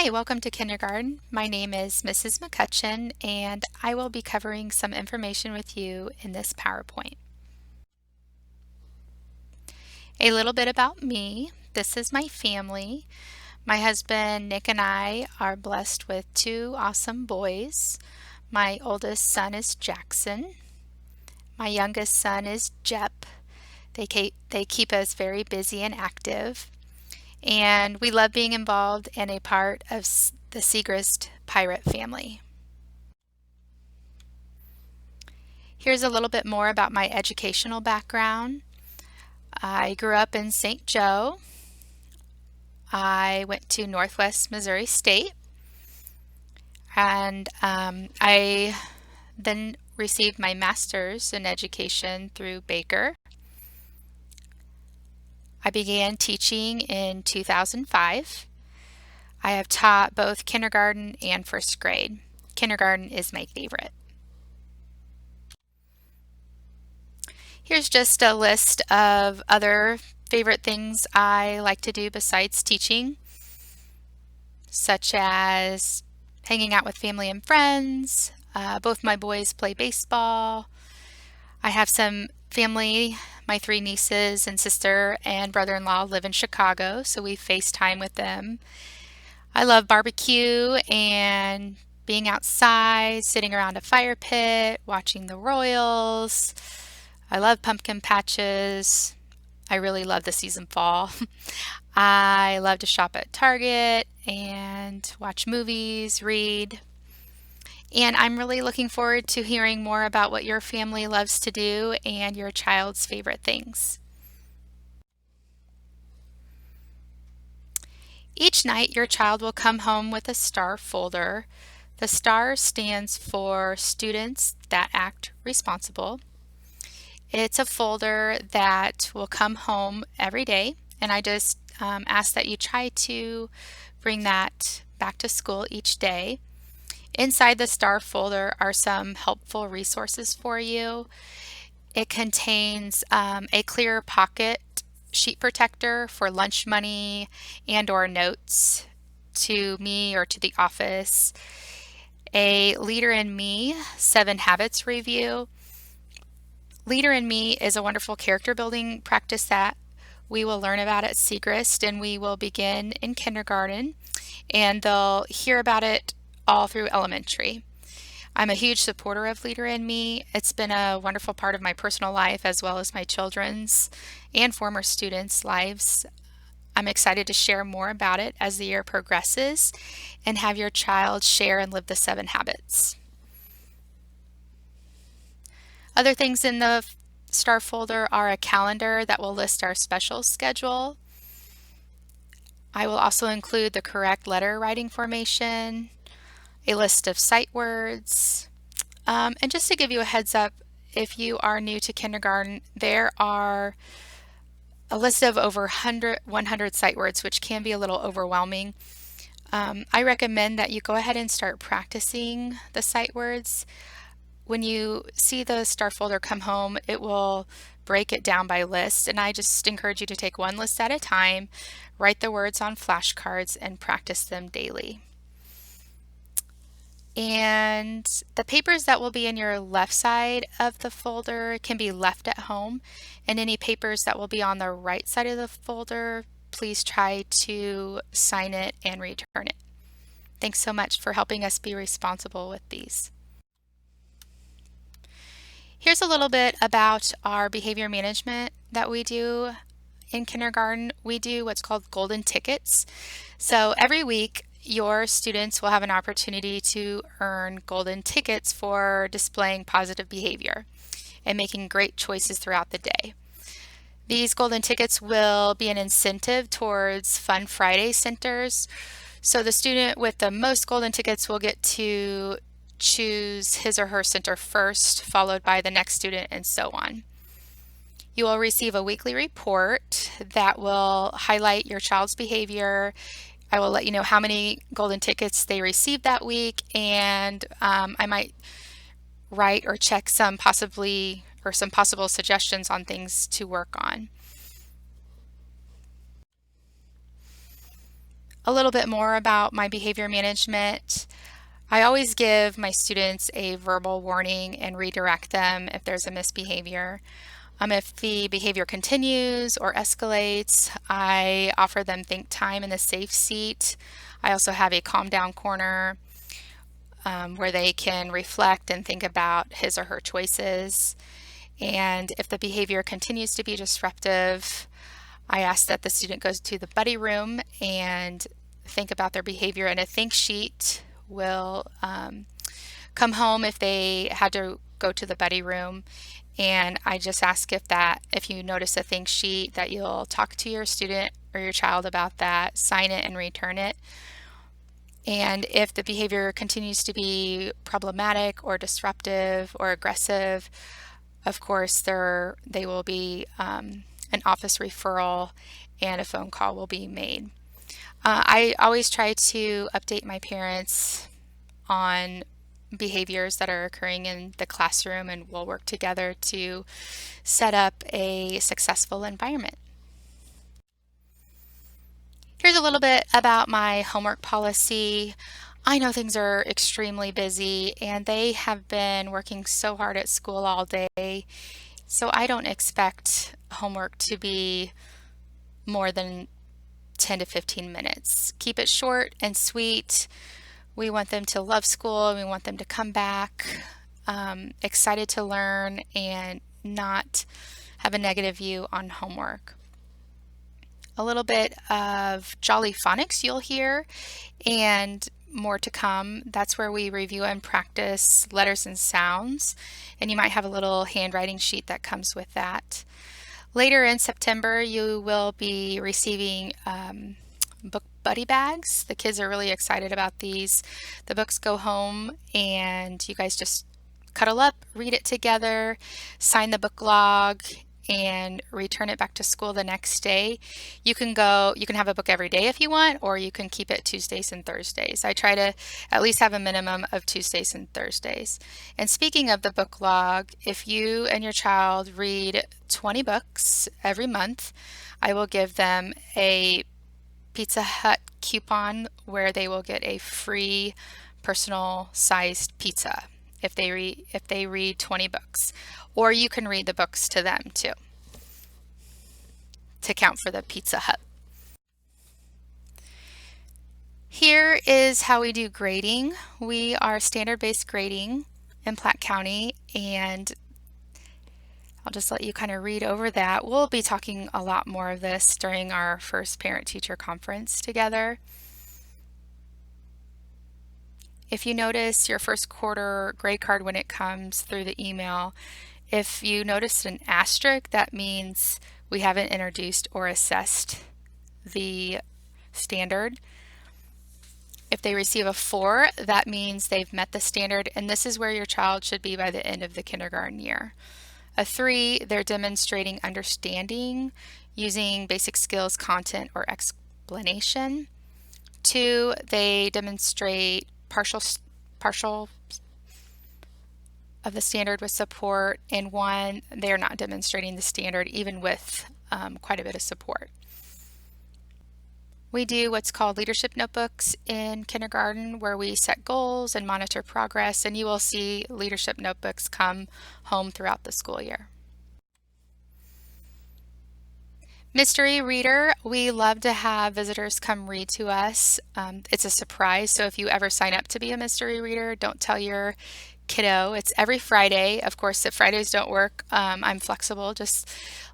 Hi, welcome to kindergarten. My name is Mrs. McCutcheon, and I will be covering some information with you in this PowerPoint. A little bit about me. This is my family. My husband Nick and I are blessed with two awesome boys. My oldest son is Jackson. My youngest son is Jep. They keep us very busy and active. And we love being involved and a part of the Segrist pirate family. Here's a little bit more about my educational background. I grew up in St. Joe. I went to Northwest Missouri State, and I then received my master's in education through Baker. I began teaching in 2005. I have taught both kindergarten and first grade. Kindergarten is my favorite. Here's just a list of other favorite things I like to do besides teaching, such as hanging out with family and friends. Both my boys play baseball. I have some family. My three nieces and sister and brother-in-law live in Chicago, so we FaceTime with them. I love barbecue and being outside, sitting around a fire pit, watching the Royals. I love pumpkin patches. I really love the season fall. I love to shop at Target and watch movies, read. And I'm really looking forward to hearing more about what your family loves to do and your child's favorite things. Each night, your child will come home with a STAR folder. The STAR stands for Students That Act Responsible. It's a folder that will come home every day, and I just ask that you try to bring that back to school each day. Inside the STAR folder are some helpful resources for you. It contains a clear pocket sheet protector for lunch money and or notes to me or to the office, a Leader in Me 7 Habits review. Leader in Me is a wonderful character building practice that we will learn about at Segrist, and we will begin in kindergarten, and they'll hear about it all through elementary. I'm a huge supporter of Leader in Me. It's been a wonderful part of my personal life as well as my children's and former students' lives. I'm excited to share more about it as the year progresses and have your child share and live the 7 habits. Other things in the STAR folder are a calendar that will list our special schedule. I will also include the correct letter writing formation, a list of sight words, and just to give you a heads up, if you are new to kindergarten, there are a list of over 100 sight words, which can be a little overwhelming. I recommend that you go ahead and start practicing the sight words. When you see the STAR folder come home, it will break it down by list, and I just encourage you to take one list at a time, write the words on flashcards, and practice them daily. And the papers that will be in your left side of the folder can be left at home, and any papers that will be on the right side of the folder, please try to sign it and return it. Thanks so much for helping us be responsible with these. Here's a little bit about our behavior management that we do in kindergarten. We do what's called golden tickets. So every week, your students will have an opportunity to earn golden tickets for displaying positive behavior and making great choices throughout the day. These golden tickets will be an incentive towards Fun Friday centers. So the student with the most golden tickets will get to choose his or her center first, followed by the next student, and so on. You will receive a weekly report that will highlight your child's behavior. I will let you know how many golden tickets they received that week, and I might write or check some possible suggestions on things to work on. A little bit more about my behavior management. I always give my students a verbal warning and redirect them if there's a misbehavior. If the behavior continues or escalates, I offer them think time in the safe seat. I also have a calm down corner where they can reflect and think about his or her choices. And if the behavior continues to be disruptive, I ask that the student goes to the buddy room and think about their behavior, and a think sheet will come home if they had to go to the buddy room. And I just ask if you notice a think sheet, that you'll talk to your student or your child about that, sign it and return it. And if the behavior continues to be problematic or disruptive or aggressive, of course, they will be an office referral and a phone call will be made. I always try to update my parents on behaviors that are occurring in the classroom, and we'll work together to set up a successful environment. Here's a little bit about my homework policy. I know things are extremely busy and they have been working so hard at school all day, so I don't expect homework to be more than 10 to 15 minutes. Keep it short and sweet. We want them to love school. We want them to come back excited to learn and not have a negative view on homework. A little bit of Jolly Phonics you'll hear, and more to come. That's where we review and practice letters and sounds, and you might have a little handwriting sheet that comes with that. Later in September, you will be receiving book buddy bags. The kids are really excited about these. The books go home and you guys just cuddle up, read it together, sign the book log, and return it back to school the next day. You can have a book every day if you want, or you can keep it Tuesdays and Thursdays. I try to at least have a minimum of Tuesdays and Thursdays. And speaking of the book log, if you and your child read 20 books every month, I will give them a Pizza Hut coupon where they will get a free personal sized pizza if they read 20 books. Or you can read the books to them too, to count for the Pizza Hut. Here is how we do grading. We are standard-based grading in Platte County, and I'll just let you kind of read over that. We'll be talking a lot more of this during our first parent-teacher conference together. If you notice your first quarter grade card when it comes through the email, if you notice an asterisk, that means we haven't introduced or assessed the standard. If they receive a 4, that means they've met the standard, and this is where your child should be by the end of the kindergarten year. A 3, they're demonstrating understanding using basic skills, content, or explanation. 2, they demonstrate partial of the standard with support, and 1, they're not demonstrating the standard even with quite a bit of support. We do what's called leadership notebooks in kindergarten, where we set goals and monitor progress, and you will see leadership notebooks come home throughout the school year. Mystery reader, we love to have visitors come read to us. It's a surprise, so if you ever sign up to be a mystery reader, don't tell your kiddo. It's every Friday. Of course, if Fridays don't work, I'm flexible. Just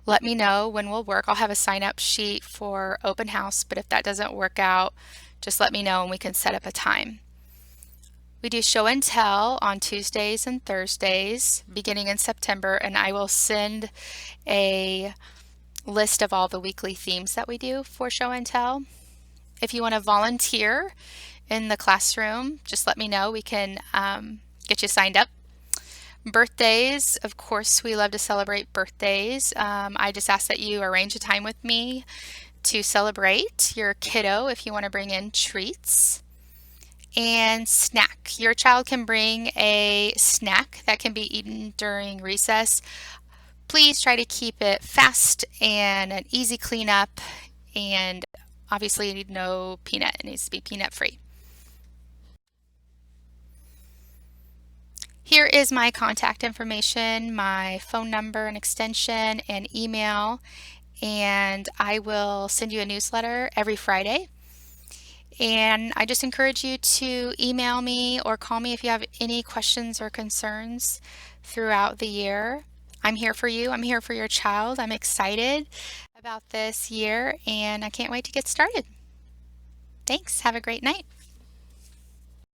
let me know when we'll work. I'll have a sign-up sheet for open house, but if that doesn't work out, just let me know and we can set up a time. We do show and tell on Tuesdays and Thursdays beginning in September, and I will send a list of all the weekly themes that we do for show and tell. If you want to volunteer in the classroom, just let me know. We can get you signed up. Birthdays, of course, we love to celebrate birthdays. I just ask that you arrange a time with me to celebrate your kiddo if you want to bring in treats. And snack. Your child can bring a snack that can be eaten during recess. Please try to keep it fast and an easy cleanup, and obviously no peanut. It needs to be peanut free. Here is my contact information, my phone number and extension and email, and I will send you a newsletter every Friday. And I just encourage you to email me or call me if you have any questions or concerns throughout the year. I'm here for you. I'm here for your child. I'm excited about this year and I can't wait to get started. Thanks. Have a great night.